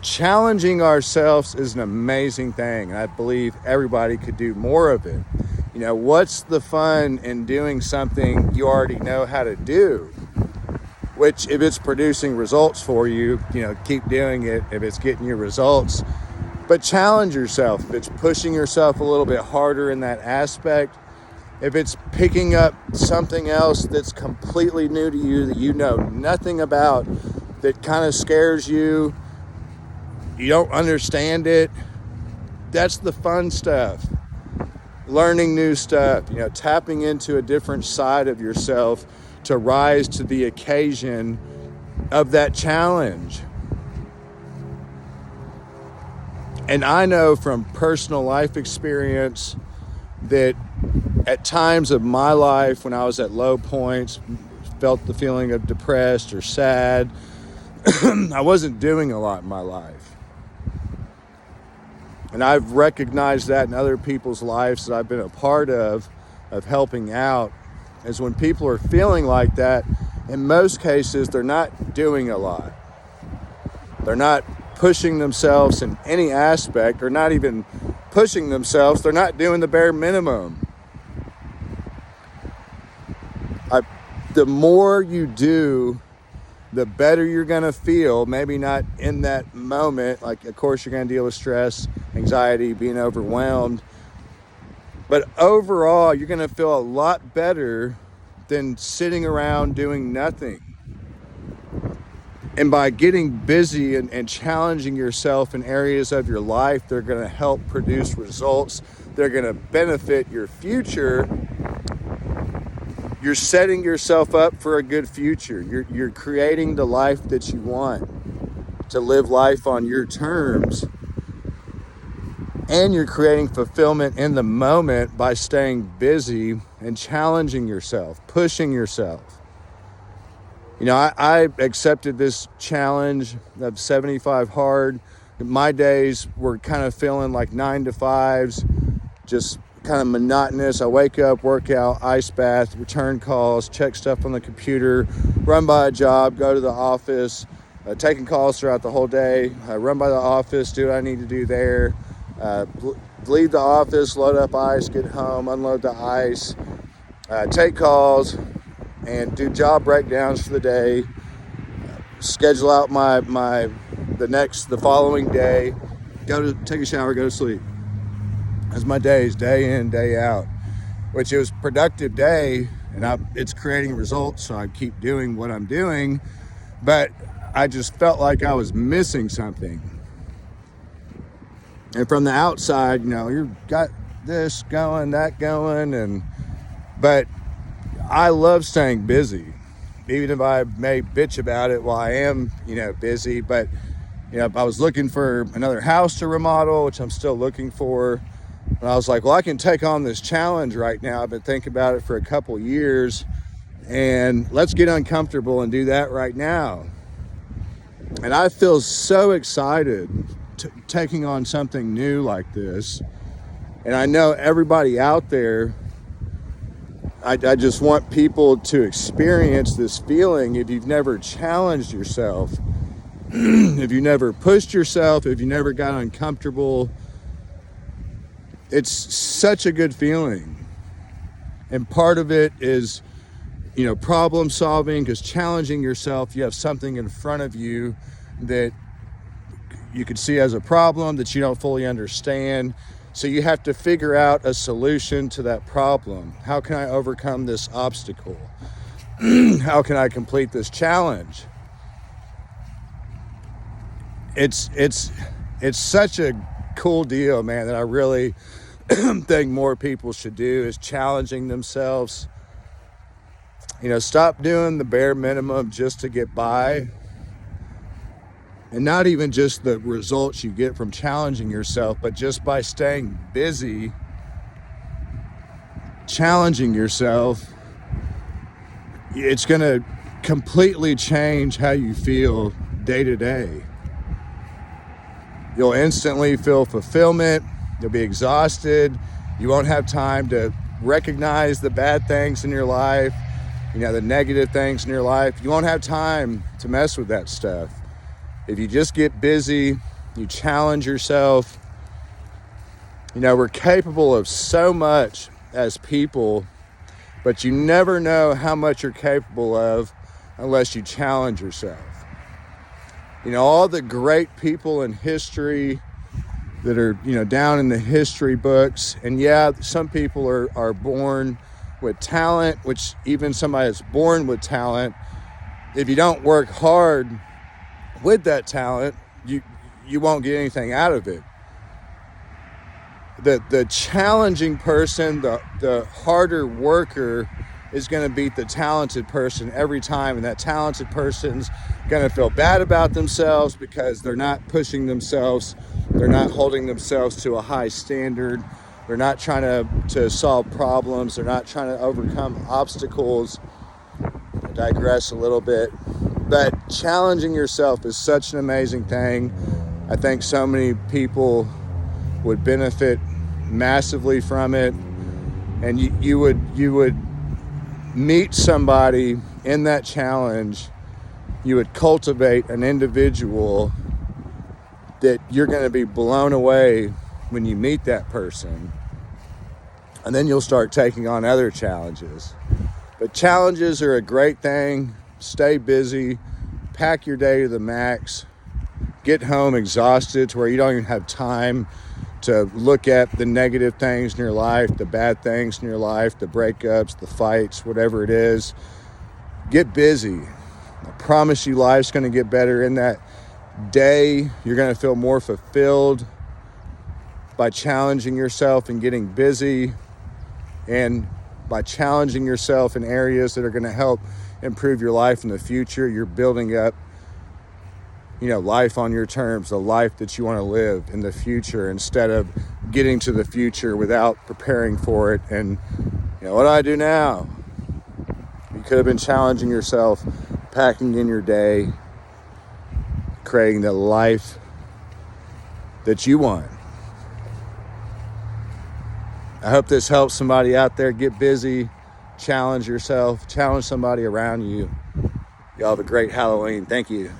challenging ourselves is an amazing thing, and I believe everybody could do more of it. What's the fun in doing something you already know how to do? Which, if it's producing results for you, keep doing it if it's getting you results. But challenge yourself. If it's pushing yourself a little bit harder in that aspect, if it's picking up something else that's completely new to you that you know nothing about, that kind of scares you, you don't understand it, that's the fun stuff. Learning new stuff, tapping into a different side of yourself to rise to the occasion of that challenge. And I know from personal life experience that at times of my life when I was at low points, felt the feeling of depressed or sad, I wasn't doing a lot in my life. And I've recognized that in other people's lives that I've been a part of helping out, is when people are feeling like that, in most cases, they're not doing a lot. They're not pushing themselves in any aspect, or not even pushing themselves. They're not doing the bare minimum. The more you do, the better you're going to feel. Maybe not in that moment. Like, of course, you're going to deal with stress, anxiety, being overwhelmed. But overall, you're going to feel a lot better than sitting around doing nothing. And by getting busy and challenging yourself in areas of your life, they're going to help produce results. They're going to benefit your future. You're setting yourself up for a good future. You're creating the life that you want, to live life on your terms. And you're creating fulfillment in the moment by staying busy and challenging yourself, pushing yourself. I accepted this challenge of 75 hard. My days were kind of feeling like 9 to 5s, just kind of monotonous. I wake up, work out, ice bath, return calls, check stuff on the computer, run by a job, go to the office, taking calls throughout the whole day, run by the office, do what I need to do there, leave the office, load up ice, get home, unload the ice, take calls, and do job breakdowns for the day, schedule out the following day, take a shower, go to sleep. That's my days, day in, day out, which it was a productive day, and it's creating results, so I keep doing what I'm doing, but I just felt like I was missing something. And from the outside, you've got this going, that going, but I love staying busy, even if I may bitch about it while I am, busy. But, I was looking for another house to remodel, which I'm still looking for. And I was like, well, I can take on this challenge right now. I've been thinking about it for a couple years, and let's get uncomfortable and do that right now. And I feel so excited taking on something new like this. And I know everybody out there, I just want people to experience this feeling. If you've never challenged yourself, if you never pushed yourself, if you never got uncomfortable, it's such a good feeling. And part of it is, problem solving, because challenging yourself, you have something in front of you that you could see as a problem that you don't fully understand. So you have to figure out a solution to that problem. How can I overcome this obstacle? How can I complete this challenge? It's such a cool deal, man, that I really think more people should do, is challenging themselves. Stop doing the bare minimum just to get by. And not even just the results you get from challenging yourself, but just by staying busy, challenging yourself, it's going to completely change how you feel day to day. You'll instantly feel fulfillment. You'll be exhausted. You won't have time to recognize the bad things in your life, the negative things in your life. You won't have time to mess with that stuff. If you just get busy you challenge yourself. You know, we're capable of so much as people, but you never know how much you're capable of unless you challenge yourself. You know, all the great people in history that are, you know, down in the history books, and yeah, some people are born with talent, which even somebody that's born with talent, if you don't work hard with that talent, you won't get anything out of it. The challenging person, the harder worker is going to beat the talented person every time, and that talented person's going to feel bad about themselves because they're not pushing themselves, they're not holding themselves to a high standard, they're not trying to solve problems, they're not trying to overcome obstacles. I digress a little bit, but challenging yourself is such an amazing thing. I think so many people would benefit massively from it, and you would meet somebody in that challenge. You would cultivate an individual that you're going to be blown away when you meet that person, and then you'll start taking on other challenges. But challenges are a great thing. Stay busy, pack your day to the max, get home exhausted to where you don't even have time to look at the negative things in your life, the bad things in your life, the breakups, the fights, whatever it is. Get busy. I promise you life's going to get better. In that day, you're going to feel more fulfilled by challenging yourself and getting busy, and by challenging yourself in areas that are going to help improve your life in the future. You're building up, you know, life on your terms, the life that you want to live in the future, instead of getting to the future without preparing for it. And, you know, what do I do now? You could have been challenging yourself, packing in your day, creating the life that you want. I hope this helps somebody out there. Get busy, challenge yourself, challenge somebody around you. Y'all have a great Halloween. Thank you.